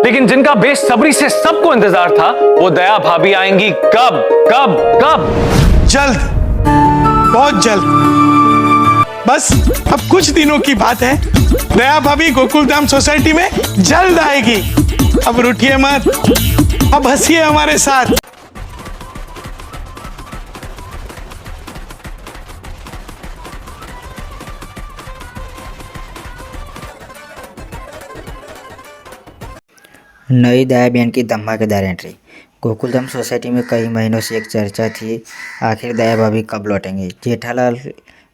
लेकिन जिनका बेसब्री से सबको इंतजार था, वो दया भाभी आएंगी कब कब कब? जल्द, बहुत जल्द। बस अब कुछ दिनों की बात है। दया भाभी गोकुलधाम सोसाइटी में जल्द आएगी। अब रूठिए मत, अब हंसिए हमारे साथ। नई दया बहन की धमाकेदार एंट्री। गोकुलधाम सोसाइटी में कई महीनों से एक चर्चा थी, आखिर दया भाभी कब लौटेंगे। जेठालाल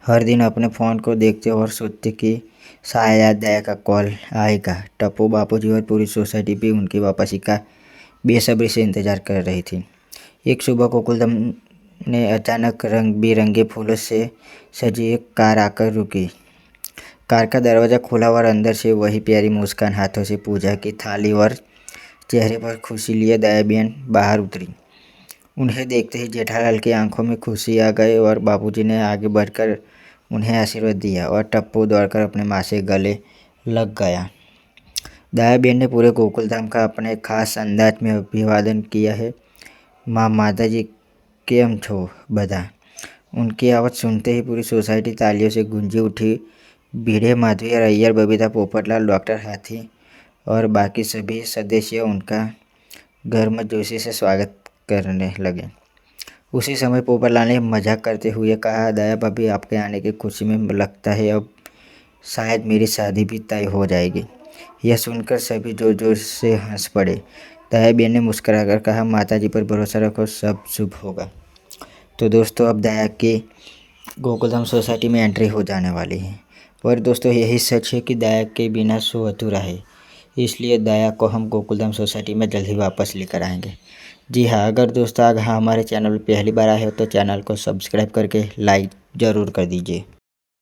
हर दिन अपने फ़ोन को देखते और सोचते कि शायद दया का कॉल आएगा। टप्पू बापूजी और पूरी सोसाइटी भी उनकी वापसी का बेसब्री से इंतजार कर रही थी। एक सुबह गोकुलधाम ने अचानक रंग बिरंगे फूलों से सजी एक कार आकर रुकी। कार का दरवाज़ा खुला और अंदर से वही प्यारी मुस्कान, हाथों से पूजा की थाली और चेहरे पर खुशी लिए दया बहन बाहर उतरी। उन्हें देखते ही जेठालाल की आंखों में खुशी आ गई और बापूजी ने आगे बढ़कर उन्हें आशीर्वाद दिया और टप्पू दौड़कर अपने माँ से गले लग गया। दया बहन ने पूरे गोकुलधाम का अपने खास अंदाज में अभिवादन किया है। माँ माताजी केम छो बधा। उनकी आवाज़ सुनते ही पूरी सोसाइटी तालियों से गूंजी उठी। भिड़े माधवी और अय्यर, बबीता, पोपटलाल, डॉक्टर हाथी और बाकी सभी सदस्य उनका गर्मजोशी से स्वागत करने लगे। उसी समय पोपटलाल ने मजाक करते हुए कहा, दया भाभी आपके आने की खुशी में लगता है अब शायद मेरी शादी भी तय हो जाएगी। यह सुनकर सभी जोर जोर से हंस पड़े। दया बहन ने मुस्कुराकर कहा, माताजी पर भरोसा रखो, सब शुभ होगा। तो दोस्तों, अब दया की गोकुलधाम सोसाइटी में एंट्री हो जाने वाली है। पर दोस्तों, यही सच है कि दया के बिना शो अधूरा है, इसलिए दया को हम गोकुलधाम सोसाइटी में जल्द ही वापस लेकर आएंगे। जी हाँ, अगर दोस्तों आप हमारे चैनल पर पहली बार आए हो तो चैनल को सब्सक्राइब करके लाइक ज़रूर कर दीजिए।